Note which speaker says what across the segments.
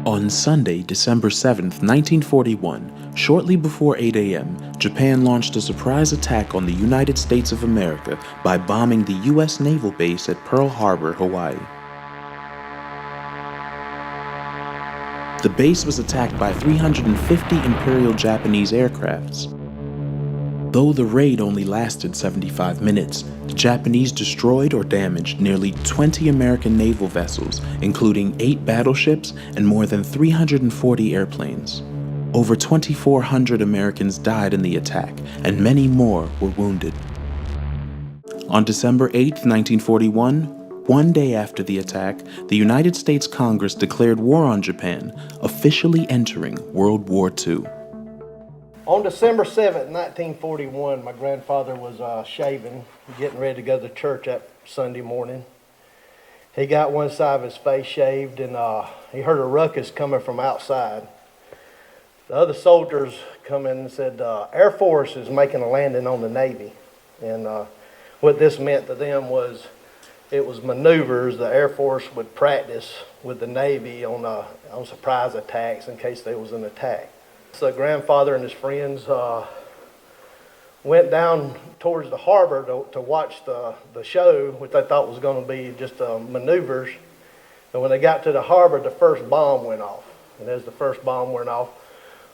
Speaker 1: On Sunday, December 7th, 1941, shortly before 8 a.m., Japan launched a surprise attack on the United States of America by bombing the U.S. naval base at Pearl Harbor, Hawaii. The base was attacked by 350 Imperial Japanese aircrafts. Though the raid only lasted 75 minutes, the Japanese destroyed or damaged nearly 20 American naval vessels, including 8 battleships and more than 340 airplanes. Over 2,400 Americans died in the attack, and many more were wounded. On December 8, 1941, one day after the attack, the United States Congress declared war on Japan, officially entering World War II.
Speaker 2: On December 7th, 1941, my grandfather was shaving, getting ready to go to church that Sunday morning. He got one side of his face shaved, and he heard a ruckus coming from outside. The other soldiers come in and said, Air Force is making a landing on the Navy. And what this meant to them was it was maneuvers the Air Force would practice with the Navy on surprise attacks in case there was an attack. So grandfather and his friends went down towards the harbor to watch the show, which they thought was going to be just maneuvers. And when they got to the harbor, the first bomb went off. And as the first bomb went off,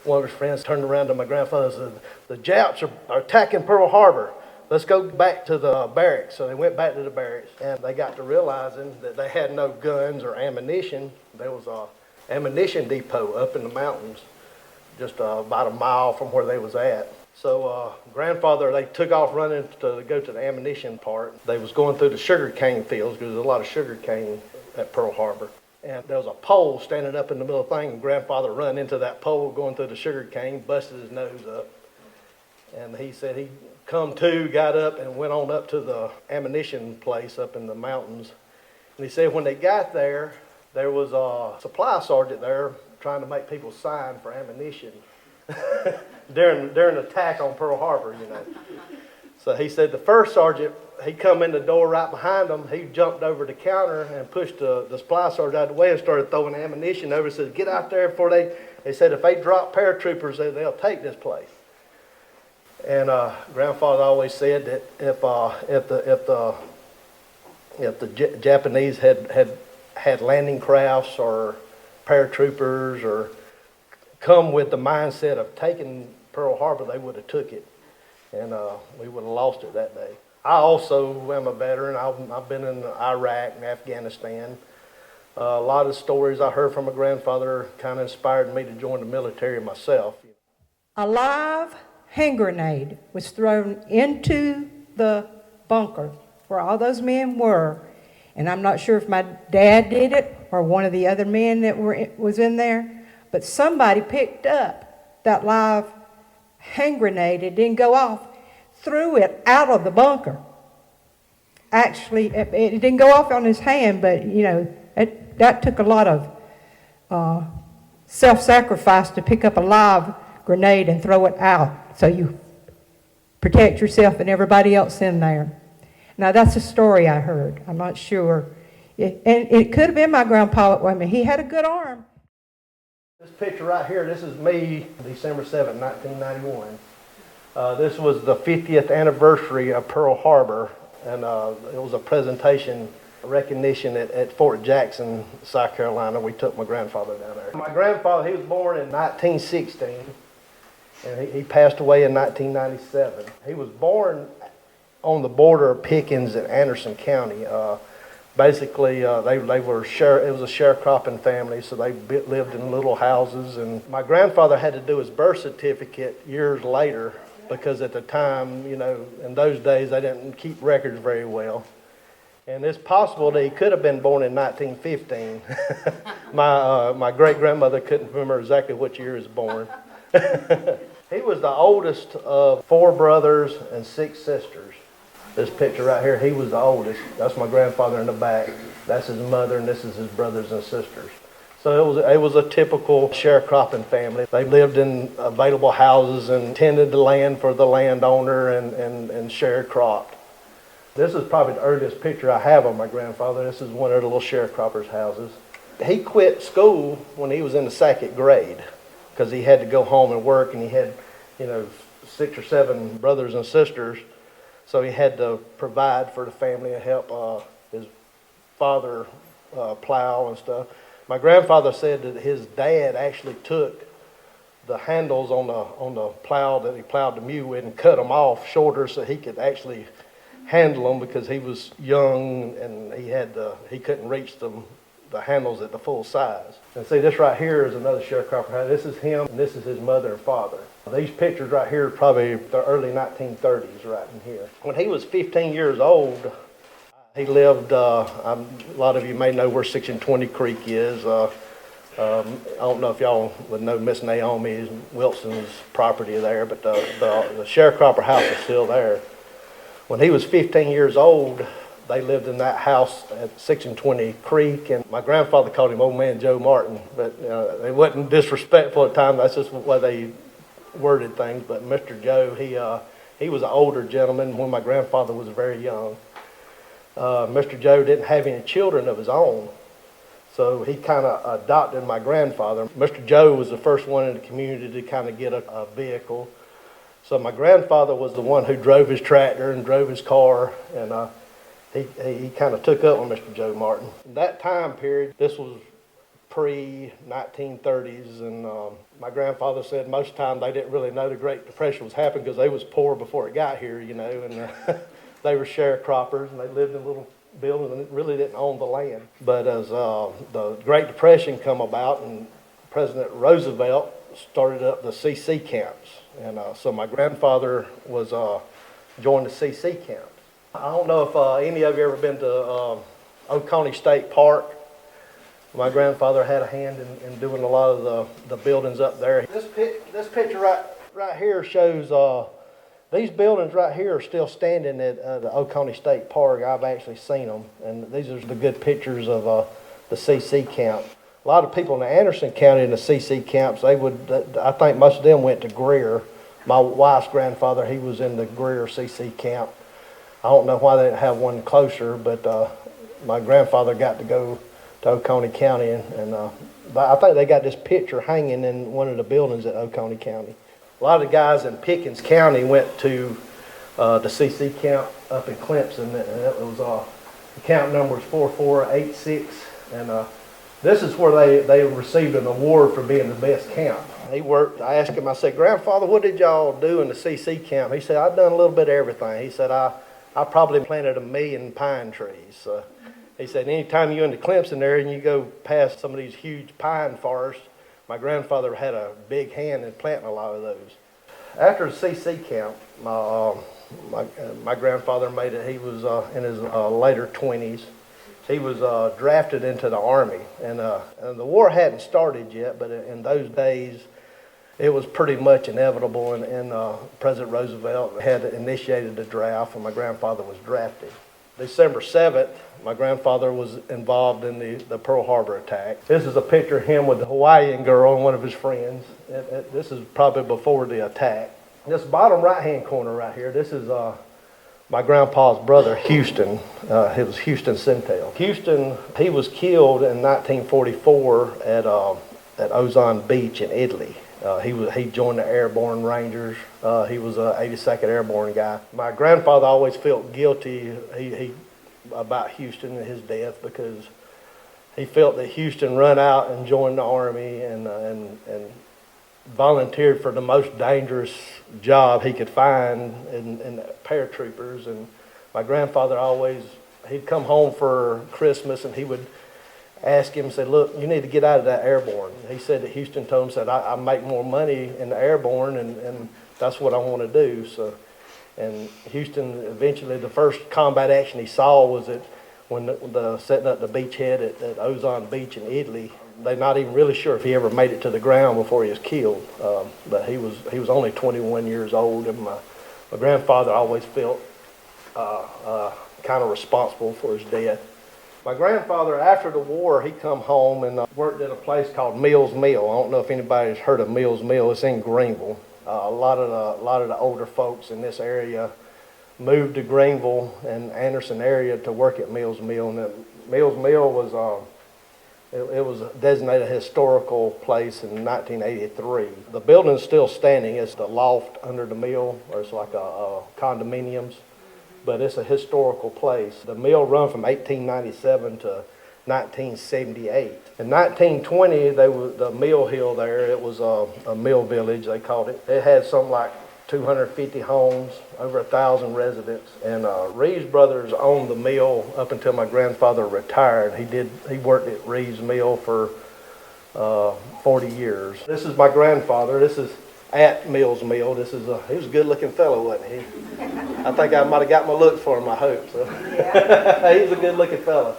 Speaker 2: one of his friends turned around to my grandfather and said, "The Japs are attacking Pearl Harbor. Let's go back to the barracks." So they went back to the barracks, and they got to realizing that they had no guns or ammunition. There was an ammunition depot up in the mountains, just about a mile from where they was at. So grandfather, they took off running to go to the ammunition part. They was going through the sugar cane fields because there's a lot of sugar cane at Pearl Harbor. And there was a pole standing up in the middle of the thing, and grandfather run into that pole going through the sugar cane, busted his nose up. And he said he come to, got up, and went on up to the ammunition place up in the mountains. And he said when they got there, there was a supply sergeant there trying to make people sign for ammunition during the attack on Pearl Harbor, you know. So he said the first sergeant, he come in the door right behind him. He jumped over the counter and pushed the supply sergeant out of the way and started throwing ammunition over. He said, "Get out there before they said if they drop paratroopers, they'll take this place." And grandfather always said that if the Japanese had landing crafts or paratroopers or come with the mindset of taking Pearl Harbor, they would have took it, and we would have lost it that day. I also am a veteran. I've been in Iraq and Afghanistan. A lot of stories I heard from my grandfather kind of inspired me to join the military myself.
Speaker 3: A live hand grenade was thrown into the bunker where all those men were, and I'm not sure if my dad did it or one of the other men that was in there, but somebody picked up that live hand grenade. It didn't go off, threw it out of the bunker. Actually, it didn't go off on his hand, but you know that took a lot of self-sacrifice to pick up a live grenade and throw it out so you protect yourself and everybody else in there. Now that's a story I heard. I'm not sure. And it could have been my grandpa. I mean, he had a good arm.
Speaker 2: This picture right here, this is me, December 7, 1991. This was the 50th anniversary of Pearl Harbor, and it was a presentation recognition at Fort Jackson, South Carolina. We took my grandfather down there. My grandfather, he was born in 1916, and he passed away in 1997. He was born on the border of Pickens and Anderson County. Basically, it was a sharecropping family, so they lived in little houses. And my grandfather had to do his birth certificate years later because at the time, you know, in those days, they didn't keep records very well. And it's possible that he could have been born in 1915. My great-grandmother couldn't remember exactly what year he was born. He was the oldest of 4 brothers and 6 sisters. This picture right here, he was the oldest. That's my grandfather in the back. That's his mother, and this is his brothers and sisters. So it was a typical sharecropping family. They lived in available houses and tended the land for the landowner and sharecropped. This is probably the earliest picture I have of my grandfather. This is one of the little sharecroppers' houses. He quit school when he was in the second grade because he had to go home and work, and he had, 6 or 7 brothers and sisters. So he had to provide for the family and help his father plow and stuff. My grandfather said that his dad actually took the handles on the plow that he plowed the mule with and cut them off shorter so he could actually handle them, because he was young and he couldn't reach the handles at the full size. And see, this right here is another sharecropper house. This is him, and this is his mother and father. These pictures right here are probably the early 1930s right in here. When he was 15 years old, he lived, a lot of you may know where 620 Creek is. I don't know if y'all would know Miss Naomi Wilson's property there, but the sharecropper house is still there. When he was 15 years old, they lived in that house at 620 Creek, and my grandfather called him Old Man Joe Martin, but it wasn't disrespectful at the time. That's just the way they worded things. But Mr. Joe, he was an older gentleman when my grandfather was very young. Mr. Joe didn't have any children of his own, so he kind of adopted my grandfather. Mr. Joe was the first one in the community to kind of get a vehicle. So my grandfather was the one who drove his tractor and drove his car, and he kind of took up with Mr. Joe Martin. In that time period, this was pre-1930s, and my grandfather said most of the time they didn't really know the Great Depression was happening because they was poor before it got here, and they were sharecroppers, and they lived in little buildings and really didn't own the land. But as the Great Depression come about, and President Roosevelt started up the CC camps, and so my grandfather was joined the CC camps. I don't know if any of you ever been to Oconee State Park. My grandfather had a hand in doing a lot of the buildings up there. This picture right here shows these buildings right here are still standing at the Oconee State Park. I've actually seen them, and these are the good pictures of the CC camp. A lot of people in Anderson County in the CC camps, I think most of them went to Greer. My wife's grandfather, he was in the Greer CC camp. I don't know why they didn't have one closer, but my grandfather got to go to Oconee County, and I think they got this picture hanging in one of the buildings at Oconee County. A lot of the guys in Pickens County went to the CC camp up in Clemson, and it was the camp number was 4486, and this is where they received an award for being the best camp. I asked him, I said, Grandfather, what did y'all do in the CC camp? He said, I've done a little bit of everything. He said, I probably planted 1 million pine trees. He said, anytime you're in the Clemson area and you go past some of these huge pine forests, my grandfather had a big hand in planting a lot of those. After the CC camp, my grandfather made it. He was in his later 20s. He was drafted into the Army, and the war hadn't started yet, but in those days, it was pretty much inevitable, and President Roosevelt had initiated the draft, and my grandfather was drafted. December 7th, my grandfather was involved in the Pearl Harbor attack. This is a picture of him with the Hawaiian girl and one of his friends. This is probably before the attack. This bottom right-hand corner right here, this is my grandpa's brother, Houston. It was Houston Sentell. Houston, he was killed in 1944 at Ozone Beach in Italy. He joined the Airborne Rangers. He was an 82nd Airborne guy. My grandfather always felt guilty about Houston and his death, because he felt that Houston run out and joined the Army and volunteered for the most dangerous job he could find in paratroopers. And my grandfather he'd come home for Christmas, and he would ask him, said, look, you need to get out of that airborne. He said that Houston told him, said, I make more money in the airborne, and that's what I want to do. So, and Houston, eventually, the first combat action he saw was when setting up the beachhead at Ozone Beach in Italy. They're not even really sure if he ever made it to the ground before he was killed. But he was only 21 years old, and my grandfather always felt kind of responsible for his death. My grandfather, after the war, he come home and worked at a place called Mills Mill. I don't know if anybody's heard of Mills Mill. It's in Greenville. A lot of the older folks in this area moved to Greenville and Anderson area to work at Mills Mill. And Mills Mill was It was designated a historical place in 1983. The building's still standing. It's the loft under the mill, or it's like a condominiums, but it's a historical place. The mill run from 1897 to 1978. In 1920, the mill hill there, it was a mill village, they called it. It had something like 250 homes, over 1,000 residents. And Reeves Brothers owned the mill up until my grandfather retired. He worked at Reeves Mill for 40 years. This is my grandfather. This is at Mills Mill. He was a good-looking fellow, wasn't he? I think I might have got my looks for him, I hope. So. Yeah. He was a good-looking fellow.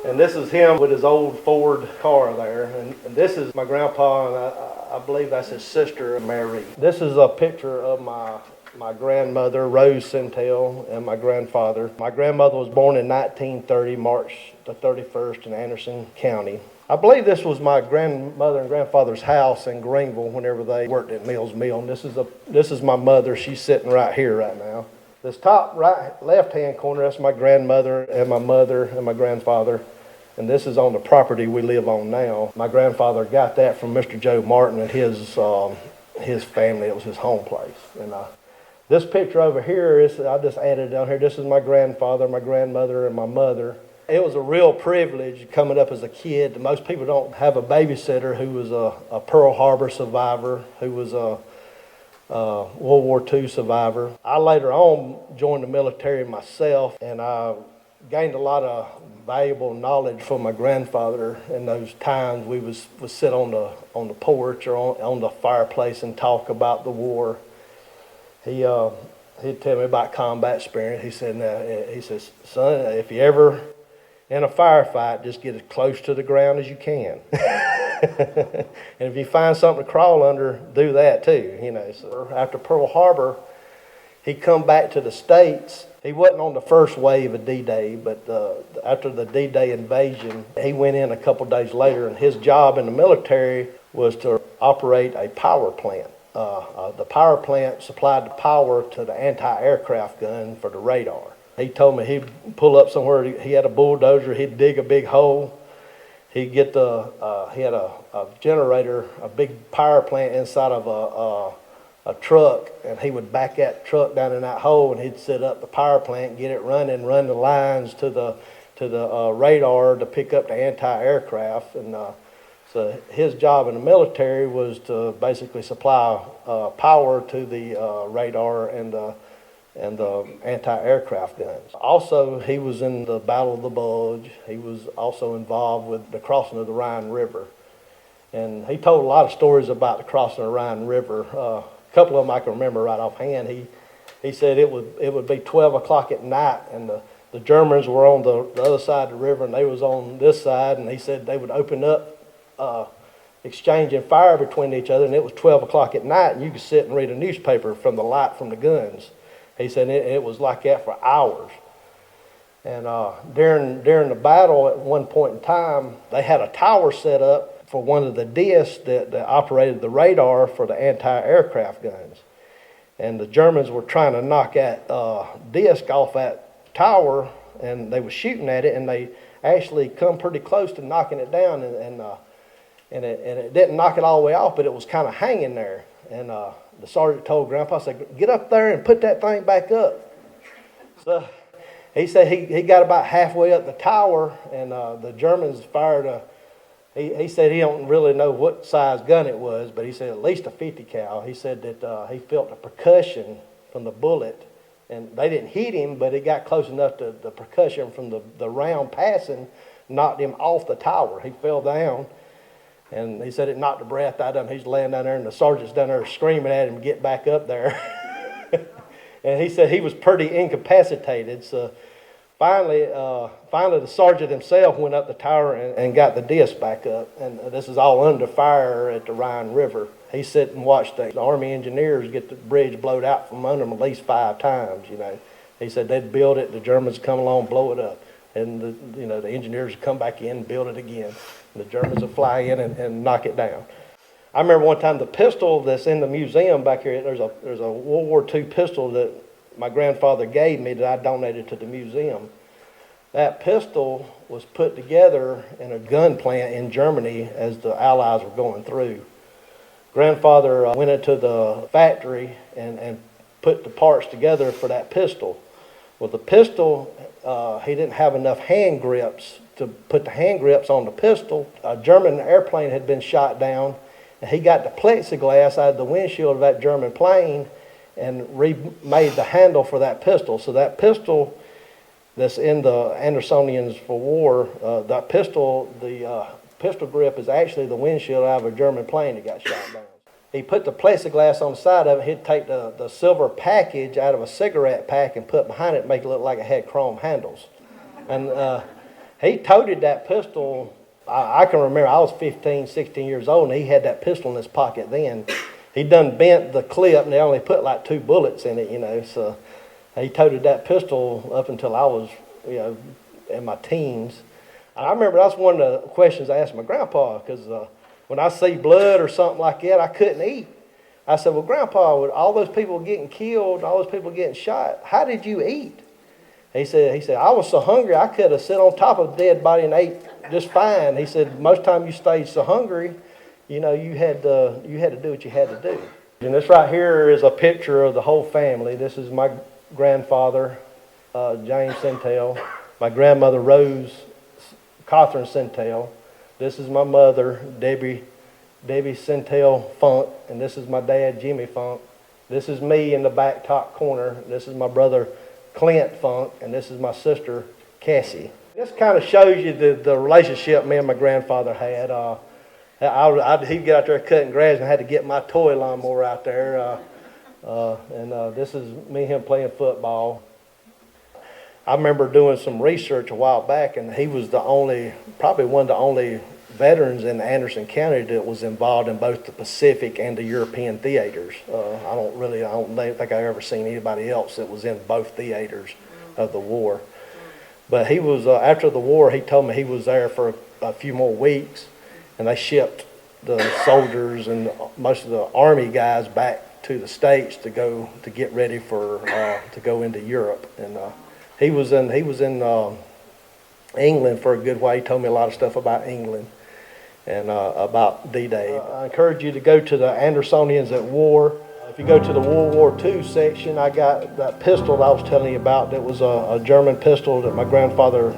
Speaker 2: And this is him with his old Ford car there. And this is my grandpa, and I believe that's his sister, Mary. This is a picture of my grandmother, Rose Sentell, and my grandfather. My grandmother was born in 1930, March the 31st in Anderson County. I believe this was my grandmother and grandfather's house in Greenville whenever they worked at Mills Mill. And this is my mother. She's sitting right here right now. This top right left-hand corner, that's my grandmother and my mother and my grandfather. And this is on the property we live on now. My grandfather got that from Mr. Joe Martin and his family. It was his home place. And this picture over here, I just added down here. This is my grandfather, my grandmother, and my mother. It was a real privilege coming up as a kid. Most people don't have a babysitter who was a Pearl Harbor survivor, who was a World War II survivor. I later on joined the military myself, and I gained a lot of valuable knowledge from my grandfather. In those times, we would sit on the porch or on the fireplace and talk about the war. He'd tell me about combat experience. He says, son, if you ever in a firefight, just get as close to the ground as you can. And if you find something to crawl under, do that too. So after Pearl Harbor, he come back to the States. He wasn't on the first wave of D-Day, but after the D-Day invasion, he went in a couple days later, and his job in the military was to operate a power plant. The power plant supplied the power to the anti-aircraft gun for the radar. He told me he'd pull up somewhere. He had a bulldozer. He'd dig a big hole. He'd get he had a generator, a big power plant inside of a truck, and he would back that truck down in that hole, and he'd set up the power plant, get it running, run the lines to the radar to pick up the anti-aircraft. And so his job in the military was to basically supply power to the radar and the anti-aircraft guns. Also, he was in the Battle of the Bulge. He was also involved with the crossing of the Rhine River. And he told a lot of stories about the crossing of the Rhine River. A couple of them I can remember right offhand. He said it would be 12 o'clock at night, and the Germans were on the other side of the river, and they was on this side, and he said they would open up exchanging fire between each other, and it was 12 o'clock at night, and you could sit and read a newspaper from the light from the guns. He said it was like that for hours. And during the battle, at one point in time, they had a tower set up for one of the discs that operated the radar for the anti-aircraft guns. And the Germans were trying to knock that disc off that tower, and they were shooting at it, and they actually come pretty close to knocking it down, and it didn't knock it all the way off, but it was kind of hanging there. And the sergeant told Grandpa, said, get up there and put that thing back up. So he said he got about halfway up the tower, and the Germans fired he said he don't really know what size gun it was, but he said at least a 50 cal. He said that he felt the percussion from the bullet, and they didn't hit him, but it got close enough to the percussion from the round passing knocked him off the tower. He fell down. And he said it knocked the breath out of him. He's laying down there, and the sergeant's down there screaming at him, get back up there. And he said he was pretty incapacitated. So finally the sergeant himself went up the tower and got the disc back up. And this is all under fire at the Rhine River. He sat and watched the Army engineers get the bridge blowed out from under them at least 5 times. He said they'd build it, the Germans come along, blow it up. And the engineers would come back in and build it again. The Germans would fly in and knock it down. I remember one time the pistol that's in the museum back here, there's a World War II pistol that my grandfather gave me that I donated to the museum. That pistol was put together in a gun plant in Germany as the Allies were going through. Grandfather went into the factory and put the parts together for that pistol. Well, the pistol, he didn't have enough hand grips to put the hand grips on the pistol. A German airplane had been shot down, and he got the plexiglass out of the windshield of that German plane and remade the handle for that pistol. So that pistol that's in the Andersonians for war, that pistol, the pistol grip is actually the windshield out of a German plane that got shot down. He put the plexiglass on the side of it. He'd take the silver package out of a cigarette pack and put behind it, make it look like it had chrome handles. And he toted that pistol. I can remember I was 15, 16 years old, and he had that pistol in his pocket then. He done bent the clip, and they only put like 2 bullets in it, you know. So he toted that pistol up until I was, you know, in my teens. I remember that's one of the questions I asked my grandpa, because when I see blood or something like that, I couldn't eat. I said, well, Grandpa, with all those people getting killed, all those people getting shot, how did you eat? He said, I was so hungry I could have sat on top of a dead body and ate just fine. He said, most time you stayed so hungry, you know, you had to do what you had to do. And this right here is a picture of the whole family. This is my grandfather, James Sentell, my grandmother, Catherine Sentell. This is my mother, Debbie Sentell Funk, and this is my dad, Jimmy Funk. This is me in the back top corner. This is my brother, Clint Funk, and this is my sister, Cassie. This kind of shows you the relationship me and my grandfather had. He'd get out there cutting grass, and I had to get my toy lawnmower out there. This is me and him playing football. I remember doing some research a while back, and he was probably one of the only veterans in Anderson County that was involved in both the Pacific and the European theaters. I don't think I've ever seen anybody else that was in both theaters of the war. But he was, after the war, he told me he was there for a few more weeks, and they shipped the soldiers and most of the Army guys back to the States to get ready to go into Europe. And he was in England for a good while. He told me a lot of stuff about England and about D-Day. I encourage you to go to the Andersonians at War. If you go to the World War II section, I got that pistol that I was telling you about. That was a German pistol that my grandfather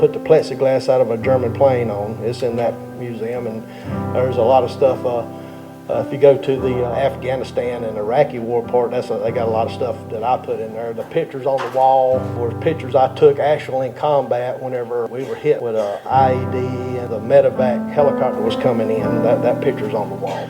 Speaker 2: put the plexiglass out of a German plane on. It's in that museum, and there's a lot of stuff. If you go to the Afghanistan and Iraqi war part, they got a lot of stuff that I put in there. The pictures on the wall were pictures I took actually in combat whenever we were hit with an IED and the medevac helicopter was coming in. That picture's on the wall.